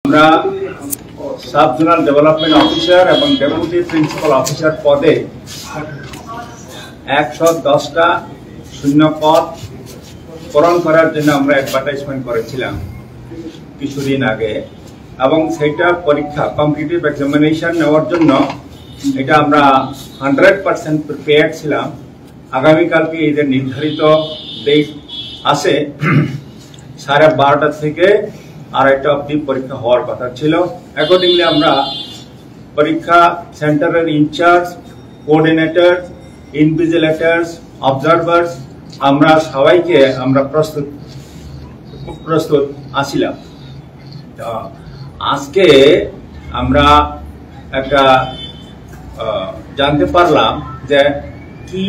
আমরা sub zonal development officer এবং deputy principal officer পদে 110টা শূন্য পদ পূরণ করার জন্য আমরা অ্যাডভার্টাইজমেন্ট করেছিলাম কিছুদিন আগে, এবং সেটা পরীক্ষা কম্পিটিটিভ এক্সামিনেশন নেওয়ার জন্য এটা আমরা 100% প্রিপেয়ার্ড ছিলাম। আগামীকালকে এদের নির্ধারিত ডেট আছে 12:30 থেকে 2:30 অবধি পরীক্ষা হওয়ার কথা ছিল। অ্যাকর্ডিংলি আমরা পরীক্ষা সেন্টারের ইনচার্জ, কোঅর্ডিনেটর, ইনভিজিলেটর্স, অবজারভার্স আমরা সবাইকে আমরা প্রস্তুত আছিলাম। আজকে আমরা একটা জানতে পারলাম যে কি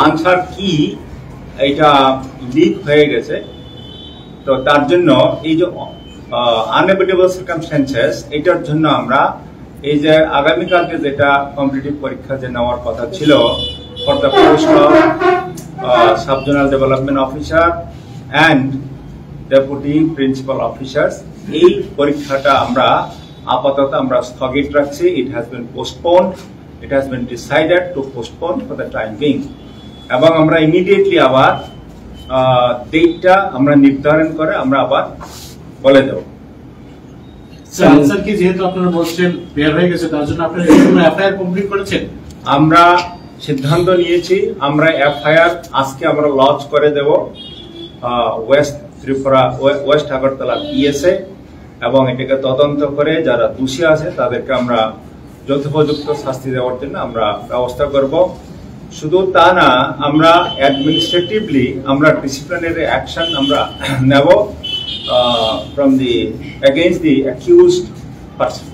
আনসার কি এটা লিক হয়ে গেছে। তো তার জন্য এই যে আনএভিটেবল সার্কামস্ট্যান্সেস, এটার জন্য আমরা এই যে আগামীকালকে যেটা কম্পিটিটিভ পরীক্ষা যে নেওয়ার কথা ছিল for the post of sub zonal development officer and deputy principal officers, এই পরীক্ষাটা আমরা আপাতত আমরা স্থগিত রাখছি। It has been postponed, it has been decided to postpone for the time being, এবং আমরা ইমিডিয়েটলি আবার ডেটটা আমরা নির্ধারণ করে আমরা আবার বলে দেব। স্যার কি যেহেতু আপনারা বলছেন বের হয়ে গেছে, তার জন্য আপনারা কোনো এফআইআর কমপ্লিট করেছেন? আমরা সিদ্ধান্ত নিয়েছি, আমরা এফআইআর আজকে আমরা লঞ্চ করে দেব ওয়েস্ট ত্রিপুরা ওয়েস্ট আগরতলা পিএসএ, এবং এটাকে তদন্ত করে যারা দোষী আছে তাদেরকে আমরা যথোপযুক্ত শাস্তি দেওয়ার জন্য আমরা ব্যবস্থা করব। শুধু তা না, আমরা অ্যাডমিনিস্ট্রেটিভলি আমরা ডিসিপ্লিনারি অ্যাকশন আমরা নেব from the against the accused person.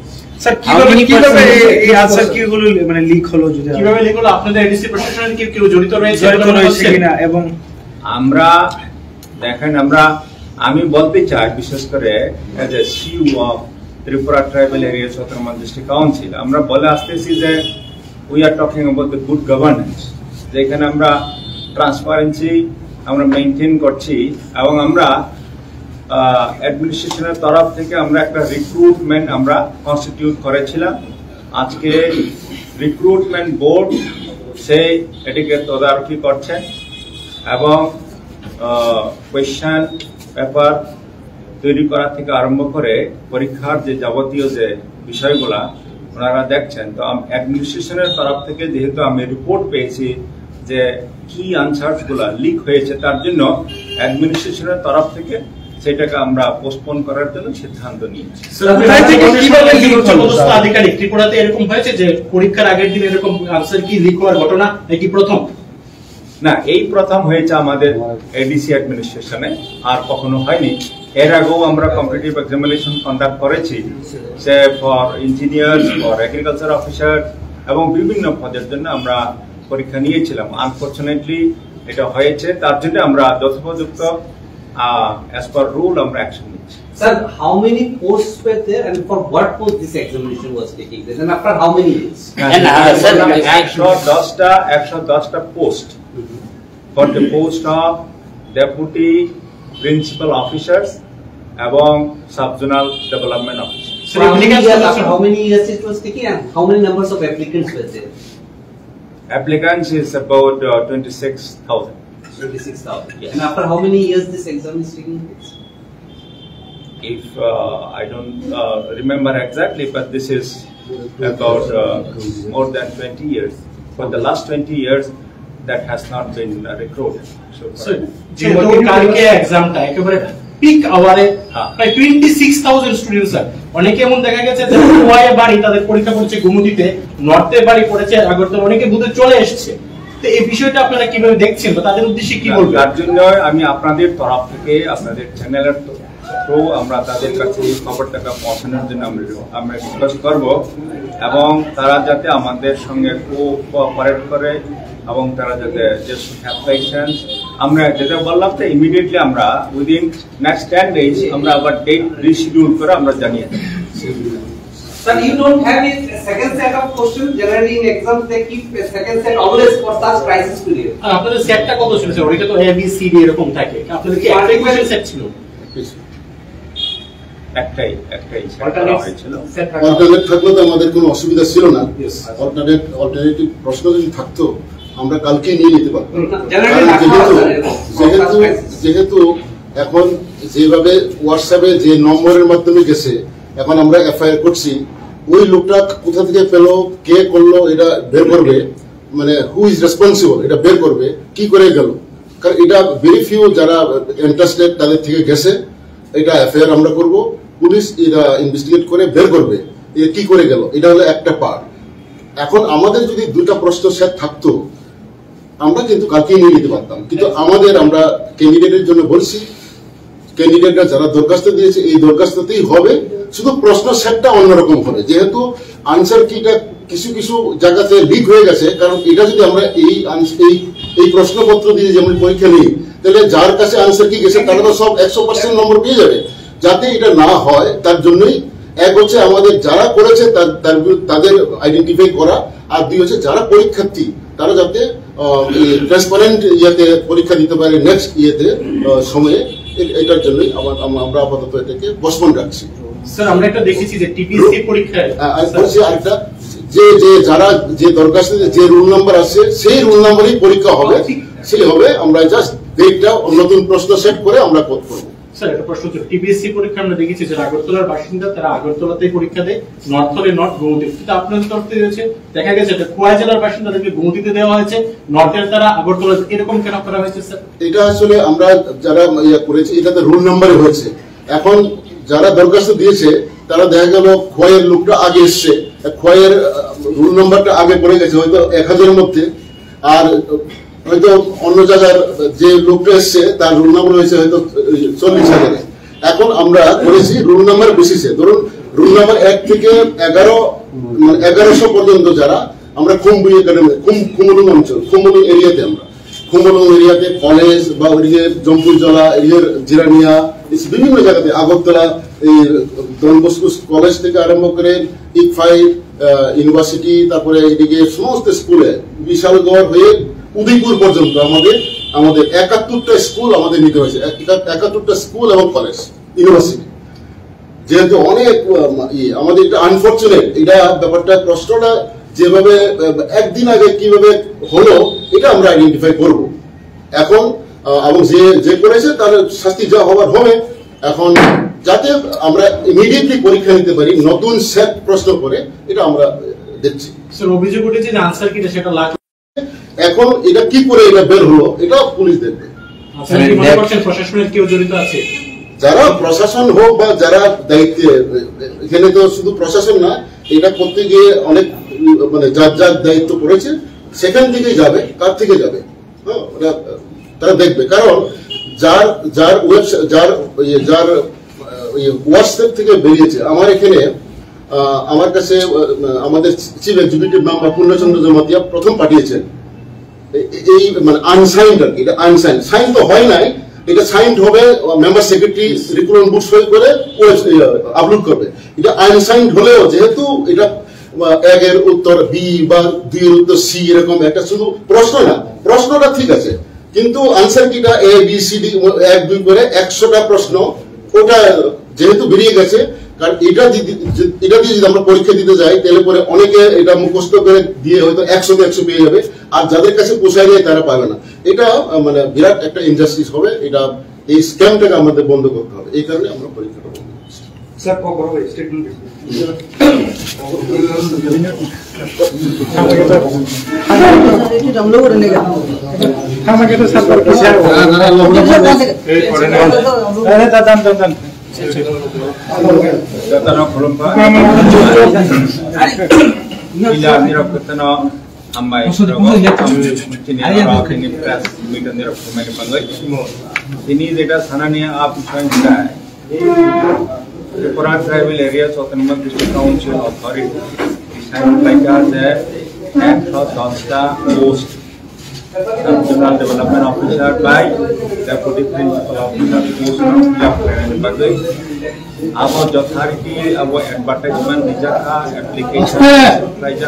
Sir কিভাবে এই আনসার কিগুলো মানে লিক হলো, যদি কিভাবে লিক হলো? আপনাদের এডিসি প্রশাসনের কি কেউ জড়িত রয়েছে কিনা? এবং আমরা দেখেন, আমি বলতে চাই বিশেষ করে as a CEO of Tripura tribal area autonomous district council, আমরা বলে আসতেছি যে we are talking about the good governance, যেখানে আমরা ট্রান্সপারেন্সি আমরা মেইনটেইন করছি, এবং আমরা অ্যাডমিনিস্ট্রেশনের তরফ থেকে আমরা একটা রিক্রুটমেন্ট আমরা কনস্টিটিউট করেছিলাম। আজকে রিক্রুটমেন্ট বোর্ড সেই এটিকে তদারকি করছেন, এবং কোয়েশ্চেন পেপার তৈরি করা থেকে আরম্ভ করে পরীক্ষার যে যাবতীয় যে বিষয়গুলা ওনারা দেখছেন। তো অ্যাডমিনিস্ট্রেশনের তরফ থেকে যেহেতু আমি রিপোর্ট পেয়েছি যে কি আনসার্স গুলা লিক হয়েছে, তার জন্য অ্যাডমিনিস্ট্রেশনের তরফ থেকে সেটাকে আমরা পোস্টপোন করার জন্য সিদ্ধান্ত নিয়েছি। আধিকারিক ত্রিপুরাতে এরকম হয়েছে যে পরীক্ষার আগের দিন এরকম আনসার কি লিক হওয়ার ঘটনা নাকি প্রথম? না, এই প্রথম হয়েছে আমাদের এডিসি অ্যাডমিনিস্ট্রেশনে, আর কখনো হয়নি। এর আগেও আমরা কম্পিটিটিভ এক্সামিনেশন কন্ডাক্ট করেছি, say for engineer, for agriculture officer, এবং বিভিন্ন পদের জন্য আমরা পরীক্ষা নিয়েছিলাম। আনফরচুনেটলি এটা হয়েছে, তার জন্য আমরা যথোপযুক্ত as per rule আমরা অ্যাকশন নিচ্ছি। Sir, how many posts were there and for what post this examination was taking place and after how many years? And 110টা post for the post of deputy principal officers এবং sub-zonal development officers. So how many years it was taking and how many numbers of applicants were there? Applicants is about 26,000. 26,000. Yes. And after how many years this exam is taking place? If I don't remember exactly, but this is about more than 20 years. For the last 20 years, that has not been recruited. So যেহেতু কালকে এক্সামটা একেবারে pick আওয়ারে প্রায় 26,000 students sir, অনেকে এমন দেখা গেছে যে ওয়াইয়ে বাড়ি তাদের পরীক্ষা পড়ছে গুমতিতে, নর্থে বাড়ি পড়েছে আগরতলা, অনেকে বুথে চলে এসেছে। তো এই বিষয়টা আপনারা কিভাবে দেখছেন বা তাদের উদ্দেশ্যে কি বলবেন? তার জন্য আমি আপনাদের তরফ থেকে, আপনাদের চ্যানেলের থ্রু আমরা তাদের কাছে এই খবরটাকে পৌঁছানোর জন্য আমরা রিকোয়েস্ট করব, এবং তারা যাতে আমাদের সঙ্গে কোঅপারেট করে, এবং তারা যাতে যে অ্যাপ্লিকেশন আমরা যেটা বললাম তো ইমিডিয়েটলি আমরা উইদিন নেক্সট 10 days আমরা আবার ডেট রিশিডিউল করে আমরা জানিয়ে দেব। Sir, you don't have a second set of questions. Generally in exams they keep a second set always for such crisis period. আর আপনাদের সেটটা কত ছিল? ওইটা তো A B C D এরকম থাকে। আপনাদের কি একটা কোশ্চেন সেট ছিল? একটাই সেট করা হয়েছিল। অল্টারনেট থাকলে তো আমাদের কোনো অসুবিধা ছিল না। অল্টারনেটিভ প্রশ্ন যদি থাকতো আমরা কালকে নিয়ে নিতে পারতাম। যেহেতু এখন যেভাবে হোয়াটসঅ্যাপে যে নম্বরের মাধ্যমে গেছে, এখন আমরা এফআইআর করছি, ওই লোকটা কোথা থেকে পেলো, কে করলো, এটা বের করবে, মানে হু ইজ রেসপন্সিবল এটা বের করবে, কি করে গেল। কারণ এটা ভেরি ফিউ যারা ইন্টারেস্টেড তাদের থেকে গেছে, এটা এফআইআর আমরা করব, পুলিশ এটা ইনভেস্টিগেট করে বের করবে কি করে গেল। এটা হলো একটা পার্ট। এখন আমাদের যদি দুটা প্রশ্ন সেট থাকতো আমরা কিন্তু কালকে নিয়ে নিতে পারতাম, কিন্তু আমরা ক্যান্ডিডেটের জন্য বলছি, ক্যান্ডিডেটরা যারা দরখাস্ত দিয়েছে এই দরখাস্ততেই হবে, শুধু প্রশ্ন সেটটা অন্যরকম হবে। যেহেতু আনসার কিটা কিছু কিছু জায়গাতে লিক হয়ে গেছে, কারণ এটা যদি আমরা এই প্রশ্নপত্র দিয়ে যেমন পরীক্ষা নিই, তাহলে যার কাছে আনসার কি গেছে তারা তো সব 100% নম্বর পেয়ে যাবে। যাতে এটা না হয় তার জন্যই এক হচ্ছে আমাদের যারা করেছে তাদের আইডেন্টিফাই করা, আর দুই হচ্ছে যারা পরীক্ষার্থী তারা যাতে ট্রান্সপারেন্ট ইয়েতে পরীক্ষা দিতে পারে নেক্সট সময়ে। এটার জন্যই আমরা আপাতত এটাকে পোস্টপোন রাখছি। স্যার আমরা একটা দেখেছি যে টিপিএসসি পরীক্ষায় আরেকটা যে যারা যে দরখাস্তে যে রুল নাম্বার আছে সেই রুল নাম্বারেই পরীক্ষা হবে, সেই হবে। আমরা জাস্ট ডেটটা নতুন প্রশ্ন সেট করে আমরা করব। স্যার একটা প্রশ্ন হচ্ছে টিপিএসসি পরীক্ষা আমরা দেখেছি যে আগরতলার বাসিন্দা তারা আগরতলাতেই পরীক্ষা দেয়, নর্থ হলে নর্থ গুমতি, কিন্তু আপনাদের তরফ থেকে হয়েছে দেখা গেছে খোয়াই জেলার বাসিন্দাদেরকে গুমতিতে দেওয়া হয়েছে, নর্থের তারা আগরতলা, এরকম কেন করা হয়েছে স্যার? এটা আসলে আমরা যারা করেছি এটাতে রুল নাম্বারে হয়েছে। এখন যারা দরখাস্ত দিয়েছে তারা দেখা গেল খোয়াইয়ের লোকটা আগে এসছে, খোয়াইয়ের রুল নাম্বারটা আগে পড়ে গেছে হয়তো 1000-এর মধ্যে, আর হয়তো অন্য জায়গার যে লোকটা এসছে তার রুল নাম্বার হয়েছে হয়তো 40,000-এ। এখন আমরা করেছি রুল নাম্বার বেসিসে, ধরুন রুল নাম্বার 1 থেকে 1100 পর্যন্ত যারা আমরা খুমবুই একাডেমি খুমুলুং অঞ্চল, খুমুলুং এরিয়াতে, আমরা খুমুলুং এরিয়াতে কলেজ বা ওইদিকে জম্পুরজলা এরিয়ার জিরানিয়া বিভিন্ন জায়গাতে, আগরতলা এই ডন বস্কো কলেজ থেকে আরম্ভ করে ইকফাই ইউনিভার্সিটি, তারপরে এদিকে সমস্ত স্কুলে বিশালগড় হয়ে উদয়পুর পর্যন্ত আমাদের 71টা স্কুল আমাদের নিতে হয়েছে, 71টা স্কুল এবং কলেজ ইউনিভার্সিটি। যেহেতু অনেক আমাদের এটা আনফরচুনেট, এটা ব্যাপারটা প্রশ্নটা যেভাবে একদিন আগে কিভাবে হলো এটা আমরা আইডেন্টিফাই করব এখন, এবং যে করেছে তার শাস্তি যা হবার হবে। এখন যাতে আমরা ইমিডিয়েটলি পরীক্ষা নিতে পারি নতুন সেট প্রশ্ন করে, এটা আমরা দেখছি। স্যার অভিযোগ উঠেছে যে আনসার কি সেটা লাগবে, এখন এটা কি করে এটা বের হলো এটা পুলিশ দেখবে। প্রশাসনের কেউ জড়িত আছে? যারা প্রশাসন হোক বা যারা দায়িত্বে, এখানে তো শুধু প্রশাসন না, এটা করতে গিয়ে অনেক মানে যার দায়িত্ব পড়েছে সেখান থেকেই যাবে, কার থেকে যাবে তারা দেখবে। কারণ যার হোয়াটসঅ্যাপ থেকে বেরিয়েছে, আমার কাছে আমাদের চিফ এক্সিকিউটিভ মেম্বার পূর্ণচন্দ্র জমাতিয়া প্রথম পাঠিয়েছেন এই মানে আনসাইন্ড, আর কি এটা আনসাইন্ড, সাইন তো হয় নাই, এটা সাইন্ড হবে মেম্বার সেক্রেটারি রিক্রুটমেন্ট বুক সই করে আপলোড করবে। এটা আনসাইন্ড হলেও যেহেতু এটা 1-এর উত্তর বি বা 2-এর উত্তর সি এরকম একটা শুধু প্রশ্ন না, প্রশ্নটা ঠিক আছে, কিন্তু আনসার কিটা এ বি সি ডি 1-2 করে 100টা প্রশ্ন, ওটা যেহেতু বেরিয়ে গেছে। কারণ এটা দিয়ে যদি আমরা পরীক্ষা দিতে যাই তাহলে পরে অনেকে এটা মুখস্থ করে দিয়ে হয়তো 100 পেয়ে যাবে, আর যাদের কাছে পোষায় যায় তারা পাবে না। এটা মানে বিরাট একটা ইনজাস্টিস হবে। এটা এই স্ক্যামটাকে আমাদের বন্ধ করতে হবে, এই কারণে আমরা পরীক্ষাটা বন্ধ করছি। স্যার বরাবর স্টেটমেন্ট ini যেটা থানা নিয়ে আপ বিষয়টা Purana Tribal Areas Autonomous District Council Authority decided like us at 110টা post Regional Development Officer by Deputy Principal Officer post now our authority our advertisement dijaka application like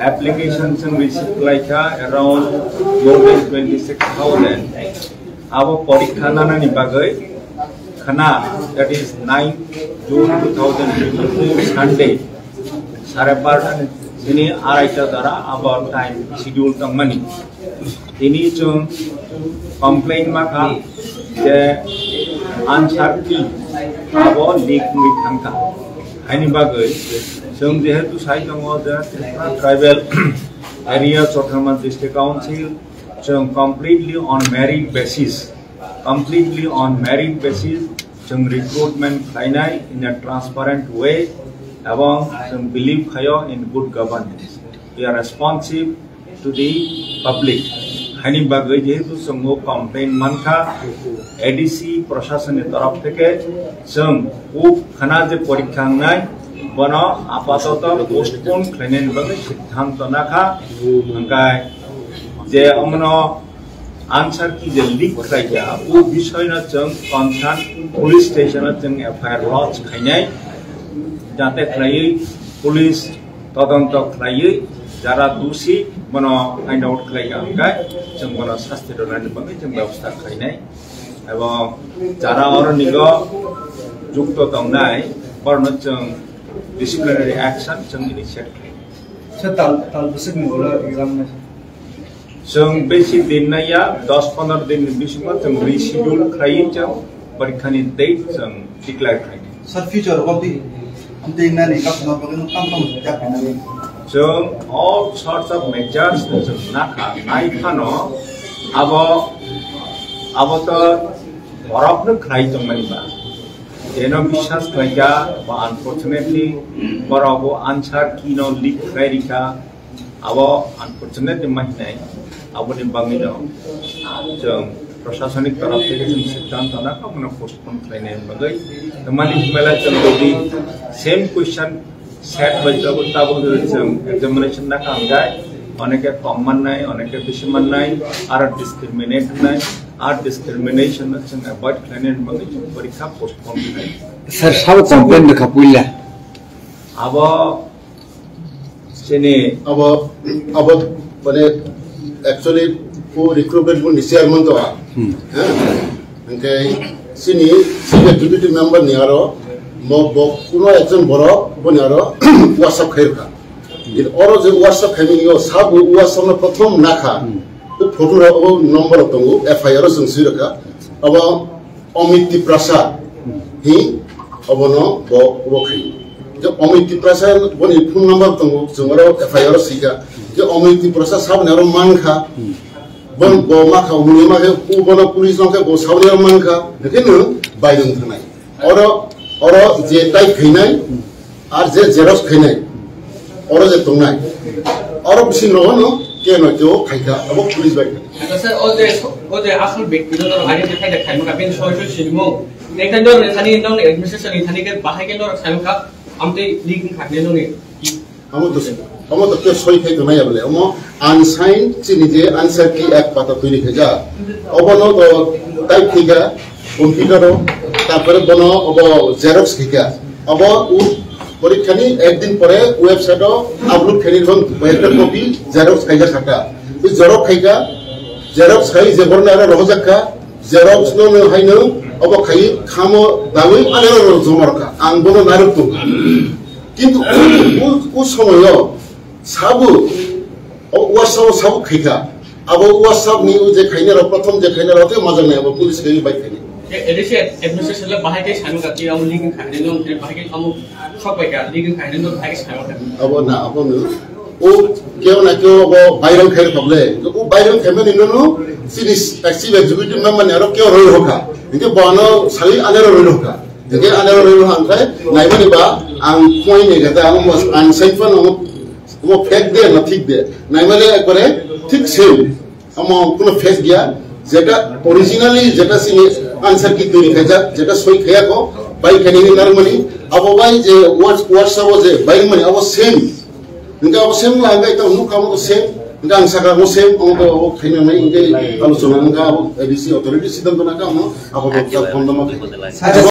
applications and receipt like around more than 26,000 our porikha nana ni bagai khana, that is 9 June 2022 Sunday, Sarapar ini araita dara about time schedule tang mani. Ini chung complain maka je answer ki abo leak with tangka. Ini bagai chung jehetu sai tongo je tribal area Chothaman District Council chung completely on merit basis. Chung recruitment khainai in a transparent way. Abang some believe khayo in good governance. We are responsive to the public. Hani bagai jehetu some complaint mankha ADC প্রশাসন এর তরফ থেকে some খুব খানা যে পরীক্ষা নাই বনা আপাতত পোস্টপোন ক্লেনেন বাগে সিদ্ধান্ত নাখা অঙ্কায় যে আমরা आंसर की जे लीक खाइया वो विषय न जों कनसार्न पुलिस स्टेशन जों एफआईआर लॉन्च खाइनाय जाते खाइयै पुलिस तदন্ত खाइयै যারা দোষী বন ফাইন্ড আউট খাইয়া গাय जों বন শাস্তি দনানি বাগে जों ব্যবস্থা খাইনাय এবং যারা অরনিগ যুক্ত দংনাय বর্ণ जों ডিসিপ্লিনারি অ্যাকশন जों ইনিশিয়েট স্যার তাল বসে নিওলা एग्जाम में जों बेसि दिन नाया 10-15 दिन बिसिम जों रिशिड्यूल खाइ जों परीक्षानि डेट जों डिक्लेयर खाइ सर फ्यूचर अफ द नानि काफना बगन काम जाफिना जों all sorts of measures जों नाखा नाइखानो अब तो बरफनो खाइ जों मानिबा जेनो विश्वास खाइया बा अनफॉर्चुनेटली बरफो आंसर किनो लीक खाइरिका अब अनफॉर्चुनेटली माहिनाय aboni bangino जों प्रशासनिक तरफ থেকে जों सिद्धांत नाखा मने पोस्टपोन खाइनाय बागै मानि मेला जों बदि सेम क्वेश्चन सेट बायदाबो ताबो जों एग्जामिनेशन नाखा गाय अनेके कम माननाय अनेके बेसि माननाय आरो डिस्क्रिमिनेट नाय आर डिस्क्रिमिनेशन जों अवॉइड खाइनाय बागै जों परीक्षा पोस्टपोन खाइ सर सब कंप्लेंट नाखा पुइला अब सेने अब माने actually for recruitment for initial month okay sini executive member ni aro mo kuno ekjon boro boni aro whatsapp khairka in oro je whatsapp khami yo sab whatsapp na prothom nakha o photo ro number tongo FIR sung siraka aba Omiti Prasad hi abono bo khai je Omiti Prasad boni phone number tongo jongaro FIR sika যে অমিতি প্রসাদ সামনে আর মানখা বন ব মাখা উনি মাখে বন police নকে ব সামনে আর মানখা দেখেন বাইদং থানাই অর যে টাইপ খাইনাই আর যে জেরক্স খাইনাই অর যে তংনাই অর বিসি নন কে নয়তো খাইকা আব পুলিশ বাইক স্যার ও যে আসল ব্যক্তি তো আইডেন্টিফাই দা খাইমা বেন সরাসরি সিমো নেখান দ থানি নং এডমিনিস্ট্রেশন থানিকে বাহাইকে নর সাইমকা আমতে লিগ খাইনে ননি हम तो सही खाई तो नहीं बोले हम अनसाइन चिनिजे आंसर की एक पाता तुरी खेजा अब नो तो टाइप खिगा कंप्यूटर तापर बनो अब जेरॉक्स खिगा अब उ परीक्षानी एक दिन परे वेबसाइट अपलोड खेनि रन एक कॉपी जेरॉक्स खाइगा खाता इ जेरॉक्स खाइ जे बरना रहजाका जेरॉक्स नो हाइनो अब खाइ खामो दावै आने जमरका आं बनो नारुक तो किंतु उ समय साबु वाट्सएप साबु खैका अब वाट्सएप नि जे खैने र प्रथम जे खैने र त्यो मजा नै अब पुलिस गई बाइक खैने एडिसे एडमिनिस्ट्रेशन ले बाहायके सानु गाति आउ लिगिन खाइने न फेरि बाहायके आमु सबैका लिगिन खाइने न बाहायके सानु अब ना अब ओ केउ ना केउ अब भाइरल खैर खबले ओ भाइरल खैमे निनु सिरिस एक्टिभ एक्जिक्युटिभ मेम्बर नेरो केउ रहि होका इके बनो सालि आनेर रहि होका इके आनेर रहि होका नाइबनि बा आं कोइने गता आं अनसाइफन वो फेक दे ना ठीक दे नहीं माने एक बारे ठीक सेम हम कोनो फेक दिया जेटा ओरिजिनली जेटा सी आंसर की तुरी खेजा जेटा सोई खया को बाई कनी नरमनी अब by J WhatsApp J by money अब सेम इनका अब सेम लागे तो नु काम तो सेम इनका आंसर का वो सेम हम तो वो खैने नहीं इनके आलोचना इनका एबीसी अथॉरिटी सिद्धांत ना काम अब फोन नंबर